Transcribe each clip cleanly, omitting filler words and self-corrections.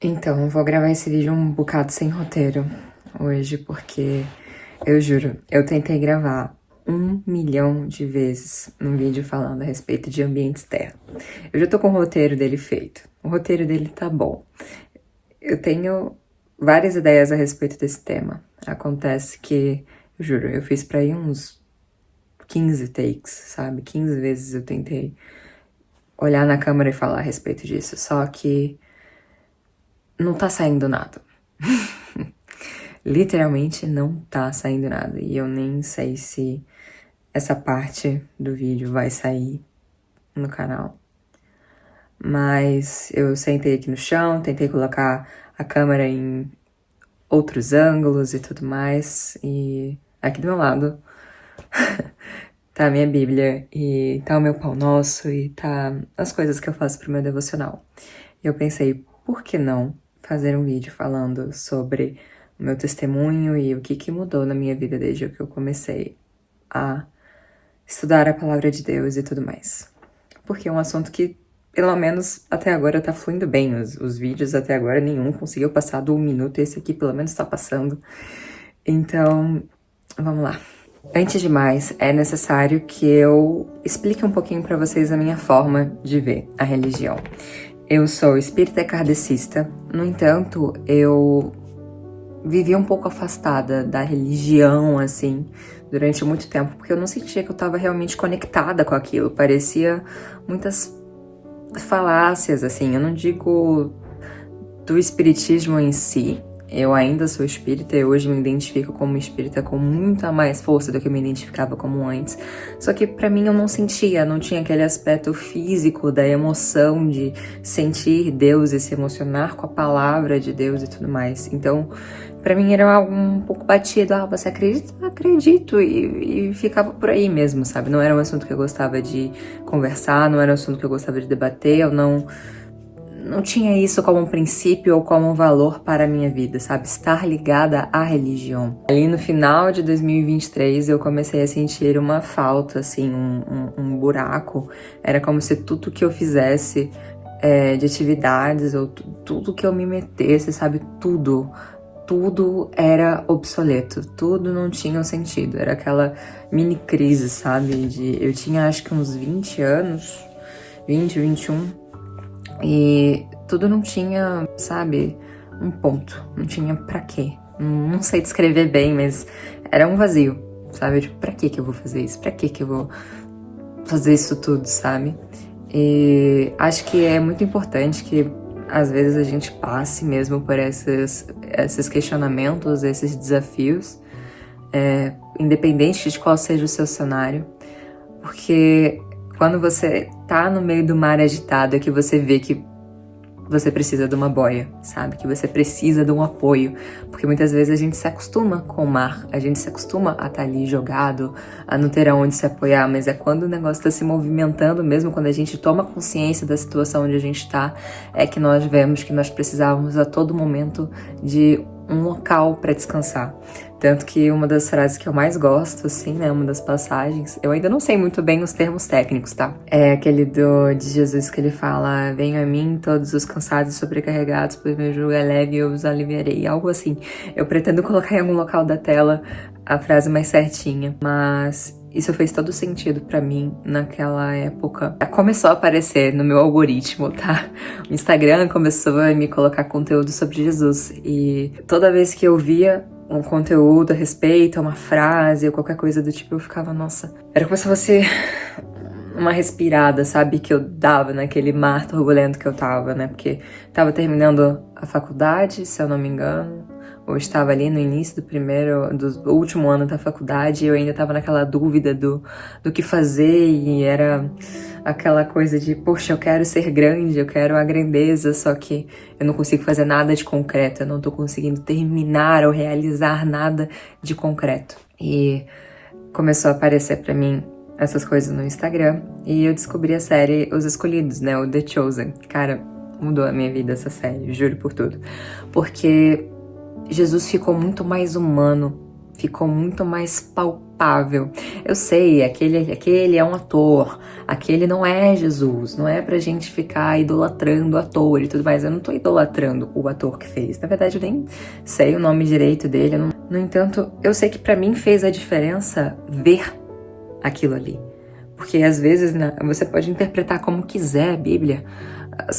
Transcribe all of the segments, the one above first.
Então, eu vou gravar esse vídeo um bocado sem roteiro hoje, porque eu juro, eu tentei gravar 1 milhão de vezes um vídeo falando a respeito de ambiente externo. Eu já tô com o roteiro dele feito. O roteiro dele tá bom. Eu tenho várias ideias a respeito desse tema. Acontece que, eu juro, eu fiz pra ir uns 15 takes, sabe? 15 vezes eu tentei olhar na câmera e falar a respeito disso, só que não tá saindo nada. Literalmente não tá saindo nada. E eu nem sei se essa parte do vídeo vai sair no canal. Mas eu sentei aqui no chão, tentei colocar a câmera em outros ângulos e tudo mais. E aqui do meu lado tá a minha Bíblia e tá o meu pão nosso e tá as coisas que eu faço pro meu devocional. E eu pensei, por que não fazer um vídeo falando sobre o meu testemunho e o que mudou na minha vida desde que eu comecei a estudar a palavra de Deus e tudo mais. Porque é um assunto que, pelo menos até agora, tá fluindo bem. Os vídeos até agora, nenhum conseguiu passar do 1 minuto, esse aqui pelo menos tá passando. Então, vamos lá. Antes de mais, é necessário que eu explique um pouquinho pra vocês a minha forma de ver a religião. Eu sou espírita kardecista, no entanto, eu vivi um pouco afastada da religião, assim, durante muito tempo, porque eu não sentia que eu estava realmente conectada com aquilo. Parecia muitas falácias, assim. Eu não digo do espiritismo em si. Eu ainda sou espírita e hoje me identifico como espírita com muita mais força do que eu me identificava como antes. Só que pra mim eu não sentia, não tinha aquele aspecto físico da emoção de sentir Deus e se emocionar com a palavra de Deus e tudo mais. Então, pra mim era algo um pouco batido. Ah, você acredita? Acredito. E ficava por aí mesmo, sabe? Não era um assunto que eu gostava de conversar, não era um assunto que eu gostava de debater, eu não tinha isso como um princípio ou como um valor para a minha vida, sabe? Estar ligada à religião. Ali no final de 2023 eu comecei a sentir uma falta, assim, um buraco. Era como se tudo que eu fizesse de atividades ou tudo que eu me metesse, sabe? Tudo era obsoleto, tudo não tinha um sentido. Era aquela mini crise, sabe? Eu tinha acho que uns 20 anos, 20, 21. E tudo não tinha, sabe, um ponto. Não tinha pra quê. Não sei descrever bem, mas era um vazio, sabe? Tipo, pra que eu vou fazer isso? Pra que eu vou fazer isso tudo, sabe? E acho que é muito importante que às vezes a gente passe mesmo por esses questionamentos, esses desafios, independente de qual seja o seu cenário, porque quando você tá no meio do mar agitado é que você vê que você precisa de uma boia, sabe? Que você precisa de um apoio. Porque muitas vezes a gente se acostuma com o mar, a gente se acostuma a estar ali jogado, a não ter aonde se apoiar, mas é quando o negócio tá se movimentando mesmo, quando a gente toma consciência da situação onde a gente tá, é que nós vemos que nós precisávamos a todo momento de um local para descansar. Tanto que uma das frases que eu mais gosto, assim, né, uma das passagens, eu ainda não sei muito bem os termos técnicos, tá? É aquele de Jesus que ele fala: venham a mim todos os cansados e sobrecarregados, pois meu jugo é leve e eu os aliviarei. Algo assim. Eu pretendo colocar em algum local da tela a frase mais certinha, mas isso fez todo sentido pra mim naquela época. Começou a aparecer no meu algoritmo, tá? O Instagram começou a me colocar conteúdo sobre Jesus e toda vez que eu via um conteúdo a respeito, uma frase ou qualquer coisa do tipo, eu ficava, nossa, era como se fosse uma respirada, sabe, que eu dava naquele mar turbulento que eu tava, né, porque tava terminando a faculdade, se eu não me engano, ou estava ali no início do último ano da faculdade, e eu ainda tava naquela dúvida do que fazer, e era aquela coisa de, poxa, eu quero ser grande, eu quero a grandeza, só que eu não consigo fazer nada de concreto, eu não tô conseguindo terminar ou realizar nada de concreto. E começou a aparecer pra mim essas coisas no Instagram, e eu descobri a série Os Escolhidos, né, o The Chosen. Cara, mudou a minha vida essa série, juro por tudo. Porque Jesus ficou muito mais humano, ficou muito mais palpável. Eu sei, aquele é um ator, aquele não é Jesus, não é pra gente ficar idolatrando o ator e tudo mais. Eu não tô idolatrando o ator que fez, na verdade eu nem sei o nome direito dele. No entanto, eu sei que pra mim fez a diferença ver aquilo ali. Porque às vezes você pode interpretar como quiser a Bíblia.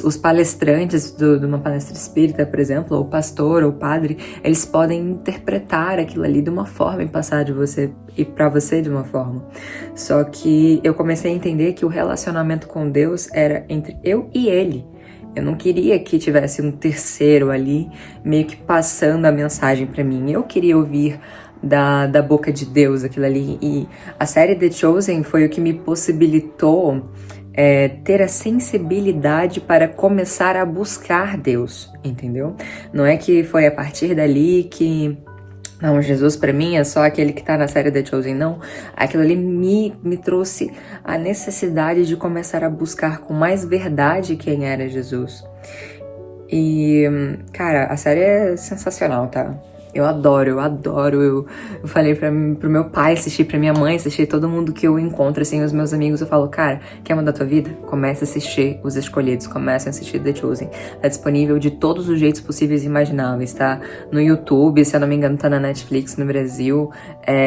Os palestrantes de uma palestra espírita, por exemplo, ou o pastor ou o padre, eles podem interpretar aquilo ali de uma forma e passar de você e para você de uma forma. Só que eu comecei a entender que o relacionamento com Deus era entre eu e Ele. Eu não queria que tivesse um terceiro ali meio que passando a mensagem para mim. Eu queria ouvir da boca de Deus aquilo ali. E a série The Chosen foi o que me possibilitou ter a sensibilidade para começar a buscar Deus, entendeu? Não é que foi a partir dali que... Não, Jesus pra mim é só aquele que tá na série The Chosen, não. Aquilo ali me trouxe a necessidade de começar a buscar com mais verdade quem era Jesus. E, cara, a série é sensacional, tá? Eu adoro. Eu falei pro meu pai assistir, pra minha mãe assistir, todo mundo que eu encontro, assim, os meus amigos, eu falo, cara, quer mudar tua vida? Comece a assistir Os Escolhidos, comece a assistir The Chosen. Tá disponível de todos os jeitos possíveis e imagináveis, tá? No YouTube, se eu não me engano, tá na Netflix no Brasil,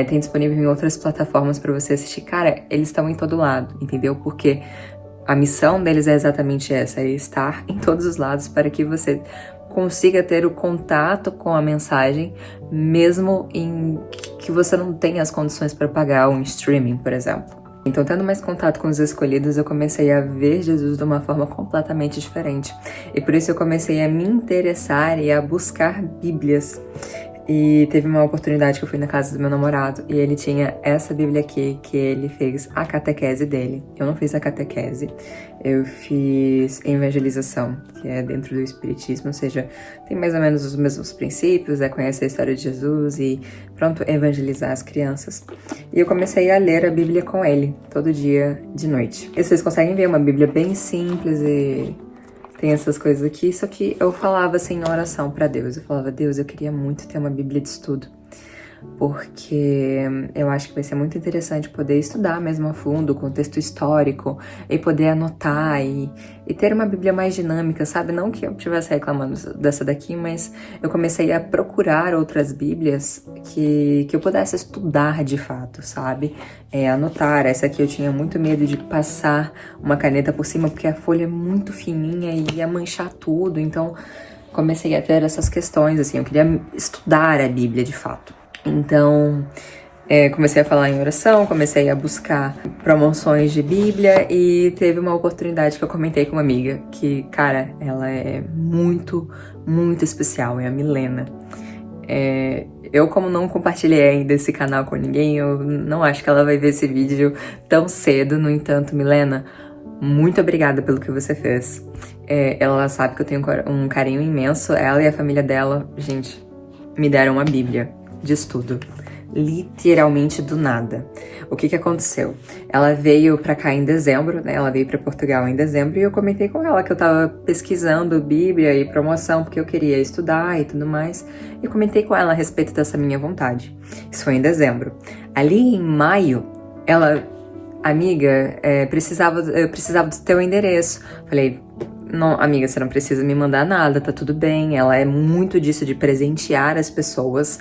tem disponível em outras plataformas pra você assistir. Cara, eles estão em todo lado, entendeu? Porque a missão deles é exatamente essa, é estar em todos os lados para que você consiga ter o contato com a mensagem, mesmo em que você não tenha as condições para pagar um streaming, por exemplo. Então, tendo mais contato com os escolhidos, eu comecei a ver Jesus de uma forma completamente diferente. E por isso eu comecei a me interessar e a buscar Bíblias. E teve uma oportunidade que eu fui na casa do meu namorado e ele tinha essa Bíblia aqui, que ele fez a catequese dele. Eu não fiz a catequese, eu fiz evangelização, que é dentro do Espiritismo, ou seja, tem mais ou menos os mesmos princípios, conhecer a história de Jesus e pronto, evangelizar as crianças. E eu comecei a ler a Bíblia com ele, todo dia de noite. E vocês conseguem ver uma Bíblia bem simples e... tem essas coisas aqui, só que eu falava assim em oração pra Deus. Eu falava, Deus, eu queria muito ter uma Bíblia de estudo, porque eu acho que vai ser muito interessante poder estudar mesmo a fundo o contexto histórico e poder anotar e ter uma Bíblia mais dinâmica, sabe? Não que eu estivesse reclamando dessa daqui, mas eu comecei a procurar outras Bíblias que eu pudesse estudar de fato, sabe? Anotar. Essa aqui eu tinha muito medo de passar uma caneta por cima, porque a folha é muito fininha e ia manchar tudo, então comecei a ter essas questões, assim, eu queria estudar a Bíblia de fato. Então, comecei a falar em oração, comecei a buscar promoções de Bíblia e teve uma oportunidade que eu comentei com uma amiga que, cara, ela é muito, muito especial, é a Milena. Eu, como não compartilhei ainda esse canal com ninguém, eu não acho que ela vai ver esse vídeo tão cedo. No entanto, Milena, muito obrigada pelo que você fez. Ela sabe que eu tenho um carinho imenso, ela e a família dela, gente, me deram uma Bíblia de estudo, literalmente do nada. O que aconteceu? Ela veio pra cá em dezembro, né? Ela veio pra Portugal em dezembro e eu comentei com ela que eu tava pesquisando Bíblia e promoção porque eu queria estudar e tudo mais. E comentei com ela a respeito dessa minha vontade. Isso foi em dezembro. Ali em maio, ela, amiga, eu precisava do teu endereço. Falei, não, amiga, você não precisa me mandar nada, tá tudo bem. Ela é muito disso de presentear as pessoas.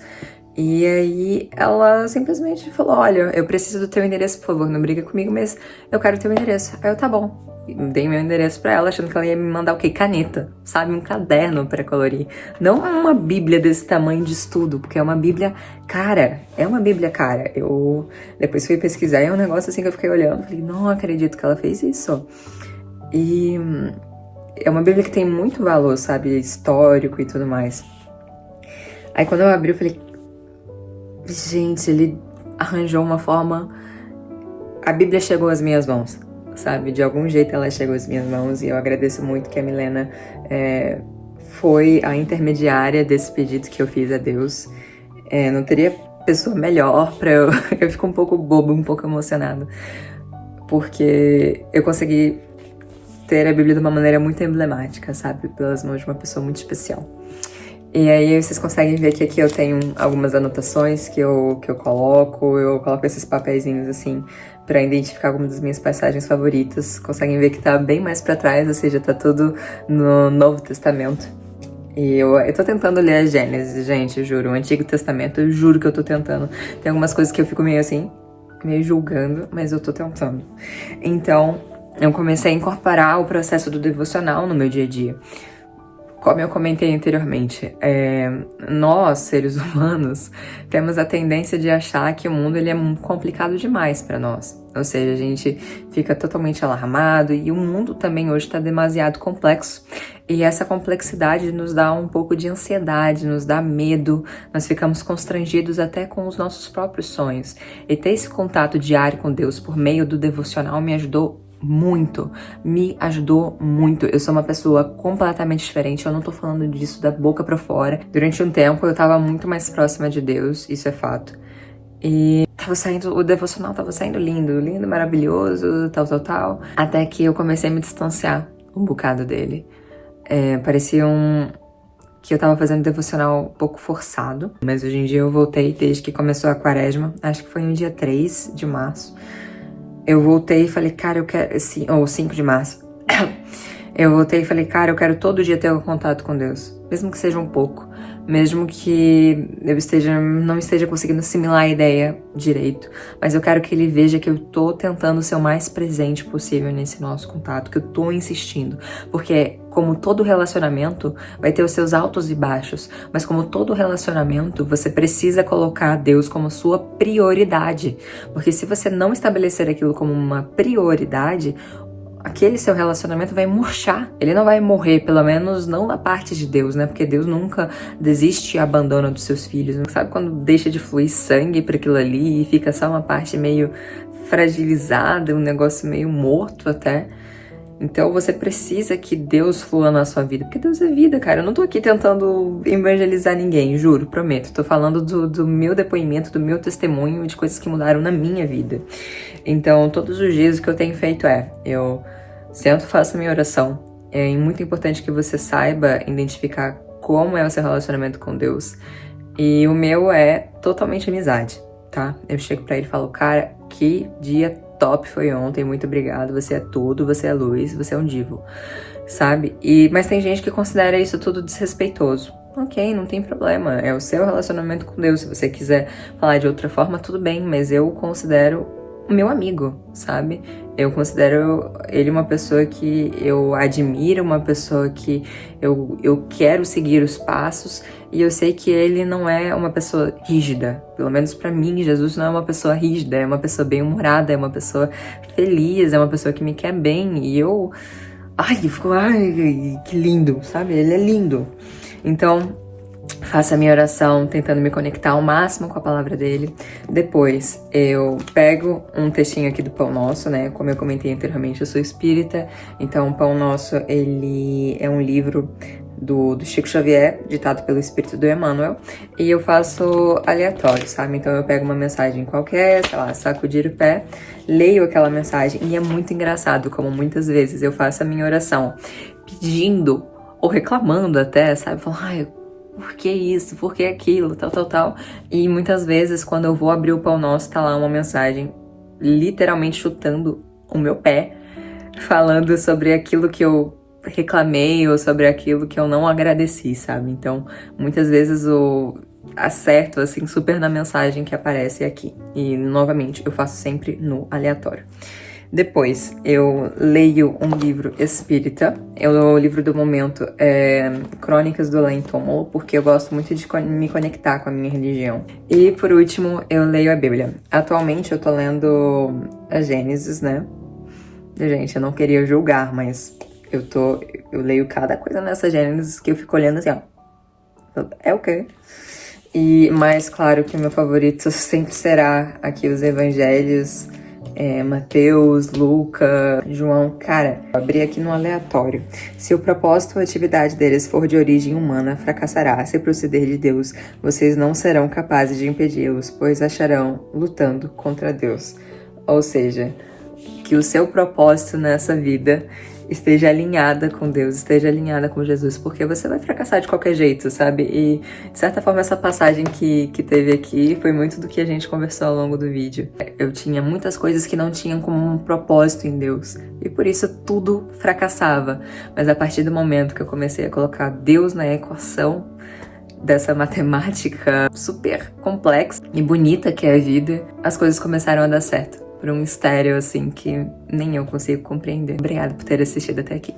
E aí ela simplesmente falou, olha, eu preciso do teu endereço, por favor, não briga comigo, mas eu quero o teu endereço. Aí eu, tá bom. Dei meu endereço pra ela, achando que ela ia me mandar o quê? Caneta, sabe? Um caderno pra colorir. Não uma Bíblia desse tamanho de estudo, porque é uma Bíblia cara. É uma Bíblia cara. Eu depois fui pesquisar e é um negócio assim que eu fiquei olhando. Falei, não acredito que ela fez isso. E é uma Bíblia que tem muito valor, sabe? Histórico e tudo mais. Aí quando eu abri, eu falei, gente, ele arranjou uma forma... A Bíblia chegou às minhas mãos, sabe? De algum jeito ela chegou às minhas mãos e eu agradeço muito que a Milena foi a intermediária desse pedido que eu fiz a Deus. Não teria pessoa melhor pra eu... Eu fico um pouco boba, um pouco emocionada, porque eu consegui ter a Bíblia de uma maneira muito emblemática, sabe? Pelas mãos de uma pessoa muito especial. E aí vocês conseguem ver que aqui eu tenho algumas anotações que eu coloco. Eu coloco esses papeizinhos assim pra identificar algumas das minhas passagens favoritas. Conseguem ver que tá bem mais pra trás, ou seja, tá tudo no Novo Testamento. E eu tô tentando ler a Gênesis, gente, eu juro. O Antigo Testamento, eu juro que eu tô tentando. Tem algumas coisas que eu fico meio assim, meio julgando, mas eu tô tentando. Então, eu comecei a incorporar o processo do devocional no meu dia a dia. Como eu comentei anteriormente, nós, seres humanos, temos a tendência de achar que o mundo ele é complicado demais para nós. Ou seja, a gente fica totalmente alarmado e o mundo também hoje está demasiado complexo. E essa complexidade nos dá um pouco de ansiedade, nos dá medo, nós ficamos constrangidos até com os nossos próprios sonhos. E ter esse contato diário com Deus por meio do devocional me ajudou me ajudou muito. Eu sou uma pessoa completamente diferente, eu não tô falando disso da boca pra fora. Durante um tempo eu tava muito mais próxima de Deus, isso é fato. E o devocional tava saindo lindo, maravilhoso, tal. Até que eu comecei a me distanciar um bocado dele. Parecia que eu tava fazendo devocional um pouco forçado. Mas hoje em dia eu voltei desde que começou a quaresma, acho que foi no dia 3 de março. Eu voltei e falei, cara, eu quero... Ou 5 de março. Eu voltei e falei, cara, eu quero todo dia ter um contato com Deus. Mesmo que seja um pouco. Mesmo que eu não esteja conseguindo assimilar a ideia direito. Mas eu quero que ele veja que eu tô tentando ser o mais presente possível nesse nosso contato. Que eu tô insistindo. Porque como todo relacionamento, vai ter os seus altos e baixos. Mas como todo relacionamento, você precisa colocar Deus como sua prioridade. Porque se você não estabelecer aquilo como uma prioridade, aquele seu relacionamento vai murchar. Ele não vai morrer, pelo menos não da parte de Deus, né? Porque Deus nunca desiste e abandona dos seus filhos. Sabe quando deixa de fluir sangue para aquilo ali e fica só uma parte meio fragilizada, um negócio meio morto até? Então você precisa que Deus flua na sua vida, porque Deus é vida, cara. Eu não tô aqui tentando evangelizar ninguém, juro, prometo. Tô falando do meu depoimento, do meu testemunho, de coisas que mudaram na minha vida. Então, todos os dias o que eu tenho feito eu sento, faço minha oração. É muito importante que você saiba identificar como é o seu relacionamento com Deus. E o meu é totalmente amizade, tá? Eu chego pra ele e falo, cara, que dia top foi ontem, muito obrigado, você é tudo, você é luz, você é um divo, sabe? Mas tem gente que considera isso tudo desrespeitoso. Ok, não tem problema, é o seu relacionamento com Deus. Se você quiser falar de outra forma, tudo bem, mas eu considero meu amigo, sabe? Eu considero ele uma pessoa que eu admiro, uma pessoa que eu quero seguir os passos, e eu sei que ele não é uma pessoa rígida. Pelo menos pra mim, Jesus não é uma pessoa rígida, é uma pessoa bem-humorada, é uma pessoa feliz, é uma pessoa que me quer bem, e eu... que lindo, sabe? Ele é lindo. Então, faço a minha oração tentando me conectar ao máximo com a palavra dele. Depois, eu pego um textinho aqui do Pão Nosso, né? Como eu comentei anteriormente, eu sou espírita. Então, o Pão Nosso, ele é um livro do Chico Xavier, ditado pelo espírito do Emmanuel. E eu faço aleatório, sabe? Então, eu pego uma mensagem qualquer, sei lá, sacudir o pé, leio aquela mensagem. E é muito engraçado como muitas vezes eu faço a minha oração pedindo ou reclamando até, sabe? Falando, por que isso? Por que aquilo? Tal. E muitas vezes, quando eu vou abrir o Pão Nosso, tá lá uma mensagem literalmente chutando o meu pé, falando sobre aquilo que eu reclamei ou sobre aquilo que eu não agradeci, sabe? Então, muitas vezes eu acerto, assim, super na mensagem que aparece aqui. E, novamente, eu faço sempre no aleatório. Depois, eu leio um livro espírita. O livro do momento é Crônicas do Além Túmulo, porque eu gosto muito de me conectar com a minha religião. E, por último, eu leio a Bíblia. Atualmente, eu tô lendo a Gênesis, né? Gente, eu não queria julgar, mas eu leio cada coisa nessa Gênesis que eu fico olhando assim, ó. É o quê? Mas, claro que o meu favorito sempre será aqui os evangelhos, Mateus, Lucas, João. Cara, eu abri aqui no aleatório. Se o propósito ou atividade deles for de origem humana, fracassará. Se proceder de Deus, vocês não serão capazes de impedi-los, pois acharão lutando contra Deus. Ou seja, que o seu propósito nessa vida esteja alinhada com Deus, esteja alinhada com Jesus, porque você vai fracassar de qualquer jeito, sabe? E, de certa forma, essa passagem que teve aqui foi muito do que a gente conversou ao longo do vídeo. Eu tinha muitas coisas que não tinham como um propósito em Deus, e por isso tudo fracassava. Mas a partir do momento que eu comecei a colocar Deus na equação dessa matemática super complexa e bonita que é a vida, as coisas começaram a dar certo. Por um mistério, assim, que nem eu consigo compreender. Obrigada por ter assistido até aqui.